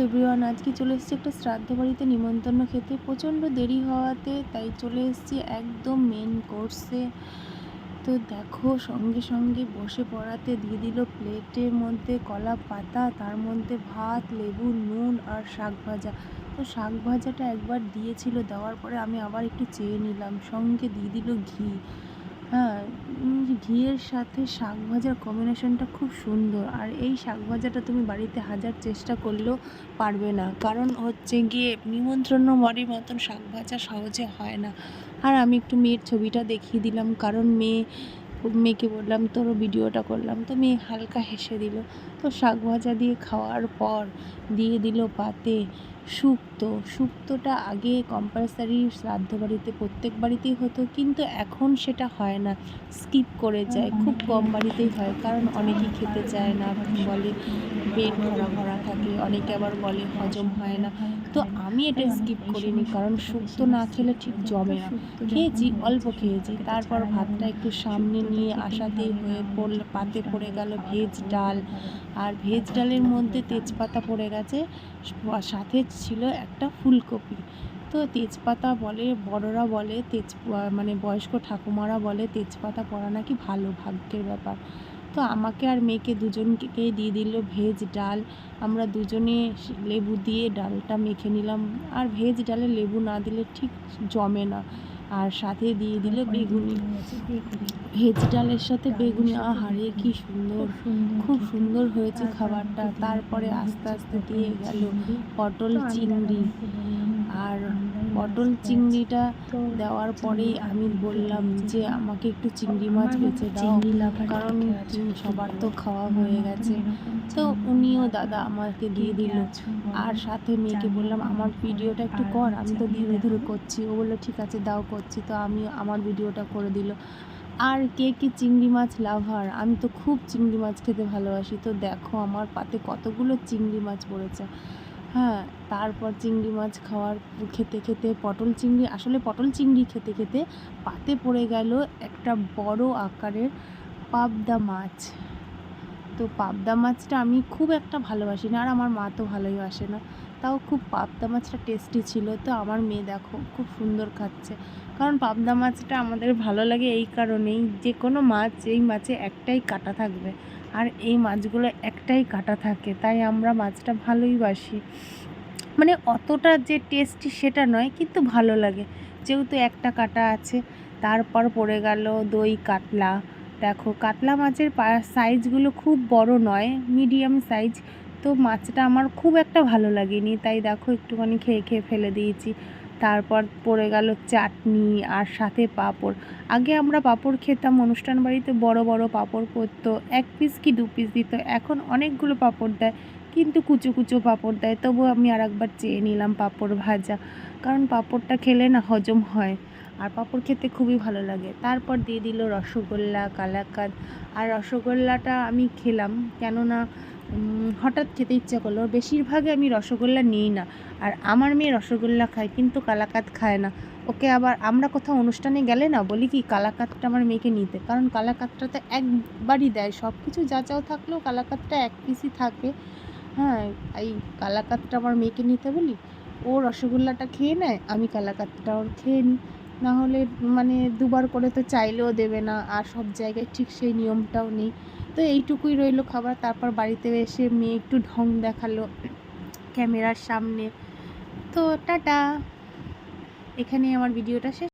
Everyone, আজকে চলে এসেছি একটা শ্রাদ্ধ বাড়িতে নিমন্ত্রণ খেতে। প্রচণ্ড দেরি হওয়াতে তাই চলে এসেছি একদম মেন কোর্সে। তো দেখো, সঙ্গে সঙ্গে বসে পড়াতে দিয়ে দিল প্লেটের মধ্যে কলা পাতা, তার মধ্যে ভাত, লেবু, নুন আর শাক ভাজা। তো শাক ভাজাটা একবার দিয়েছিল, দেওয়ার পরে আমি আবার একটু চেয়ে নিলাম। সঙ্গে দিয়ে দিল ঘি। হ্যাঁ, ঘিয়ের সাথে শাক ভাজার কম্বিনেশনটা খুব সুন্দর। আর এই শাক ভাজাটা তুমি বাড়িতে হাজার চেষ্টা করলেও পারবে না, কারণ হচ্ছে গিয়ে নিমন্ত্রণ বাড়ির মতন শাক ভাজা সহজে হয় না। আর আমি একটু মেয়ের ছবিটা দেখিয়ে দিলাম, কারণ মেয়েকে বললাম তোর ভিডিওটা করলাম, তো মেয়ে হালকা হেসে দিল। তো শাক ভাজা দিয়ে খাওয়ার পর দিয়ে দিল পাতে শুক্তোটা আগে কম্পালসারি শ্রাদ্ধ বাড়িতে প্রত্যেক বাড়িতেই হতো, কিন্তু এখন সেটা হয় না, স্কিপ করে যায়। খুব কম বাড়িতেই হয়, কারণ অনেকেই খেতে চায় না, বলে পেট ভরা ভরা থাকে, অনেকে আবার বলে হজম হয় না। তো আমি এটা স্কিপ করিনি, কারণ শুক্তো না খেলে ঠিক জমে না। খেয়েছি, অল্প খেয়েছি। তারপর ভাতটা একটু সামনে নিয়ে আসাতেই পাতে পড়ে গেল ভেজ ডাল। আর ভেজ ডালের মধ্যে তেজপাতা পড়ে গেছে, সাথে ছিল একটা ফুলকপি। তো তেজপাতা বলে, বড়রা বলে মানে বয়স্ক ঠাকুমারা বলে তেজপাতা পড়া নাকি ভালো, ভাগ্যের ব্যাপার। তো আমাকে আর মেয়েকে দুজনকেই দিয়ে দিল ভেজ ডাল। আমরা দুজনে লেবু দিয়ে ডালটা মেখে নিলাম। আর ভেজ ডালে লেবু না দিলে ঠিক জমে না। আর সাথে দিয়ে দিল বেগুনি। ভেজ ডালের সাথে বেগুনি, আহারে কি সুন্দর, খুব সুন্দর হয়েছে খাবারটা। তারপরে আস্তে আস্তে দিয়ে গেল পটল চিংড়ি। আর পটল চিংড়িটা দেওয়ার পরেই আমি বললাম যে আমাকে একটু চিংড়ি মাছ বেছে দাও, কারণ সবার তো খাওয়া হয়ে গেছে। তো উনিও দাদা আমাকে দিয়ে দিল। আর সাথে মেয়েকে বললাম আমার ভিডিওটা একটু কর, আমি তো ধীরে ধীরে করছি। ও বললো ঠিক আছে দাও, করছি। তো আমি আমার ভিডিওটা করে দিল। আর কে কে চিংড়ি মাছ লাভার, আমি তো খুব চিংড়ি মাছ খেতে ভালোবাসি। তো দেখো আমার পাতে কতগুলো চিংড়ি মাছ পড়েছে। হ্যাঁ, তারপর চিংড়ি মাছ খেতে খেতে পটল চিংড়ি খেতে খেতে পাতে পড়ে গেল একটা বড় আকারের পাবদা মাছ। তো পাবদা মাছটা আমি খুব একটা ভালোবাসি না, আর আমার মা তো ভালোই বাসে না, তাও খুব পাবদা মাছটা টেস্টি ছিল। তো আমার মেয়ে দেখো খুব সুন্দর খাচ্ছে, কারণ পাবদা মাছটা আমাদের ভালো লাগে এই কারণেই, যে কোনো মাছ এই মাছে একটাই কাঁটা থাকবে, আর এই মাছগুলো একটাই কাঁটা থাকে, তাই আমরা মাছটা ভালোই বাসি। মানে অতটা যে টেস্টি সেটা নয়, কিন্তু ভালো লাগে যেহেতু একটা কাঁটা আছে। তারপর পড়ে গেল দই কাতলা। দেখো কাতলা মাছের সাইজগুলো খুব বড় নয়, মিডিয়াম সাইজ। তো মাছটা আমার খুব একটা ভালো লাগেনি, তাই দেখো একটুখানি খেয়ে খেয়ে ফেলে দিয়েছি। তারপর পড়ে গেল চাটনি আর সাথে পাঁপড়। আগে আমরা পাঁপড় খেতাম, অনুষ্ঠান বাড়িতে বড় বড় পাঁপড় করতো, 1 পিস কি 2 পিস দিত। এখন অনেকগুলো পাঁপড় দেয়, কিন্তু কুচো কুচো পাঁপড় দেয়। তবুও আমি আর একবার চেয়ে নিলাম পাঁপড় ভাজা, কারণ পাঁপড়টা খেলে না হজম হয়, আর পাঁপড় খেতে খুবই ভালো লাগে। তারপর দিয়ে দিল রসগোল্লা, কালাকাঁদ। আর রসগোল্লাটা আমি খেলাম, কেননা হঠাৎ খেতে ইচ্ছা করলো। বেশিরভাগে আমি রসগোল্লা নিই না, আর আমার মেয়ে রসগোল্লা খায় কিন্তু কালাকাঁদ খায় না। ওকে আবার আমরা কোথাও অনুষ্ঠানে গেলে না বলি কি কালাকাঁদটা আমার মেয়েকে নিতে, কারণ কালাকাঁদটাতে একবারই দেয়, সব কিছু যা চাও থাকলেও কালাকাঁদটা 1 পিসই থাকে। হ্যাঁ, এই কালাকাঁদটা আমার মেয়েকে নিতে বলি, ও রসগোল্লাটা খেয়ে নেয়, আমি কালাকাঁদটা ওর খেয়ে নিই। না হলে মানে দুবার করে তো চাইলেও দেবে না, আর সব জায়গায় ঠিক সেই নিয়মটাও নেই। তো এইটুকুই রইলো খাবার। তারপর বাড়িতে এসে মেয়ে একটু ঢং দেখালো ক্যামেরার সামনে। তো টাটা, এখানেই আমার ভিডিওটা শেষ।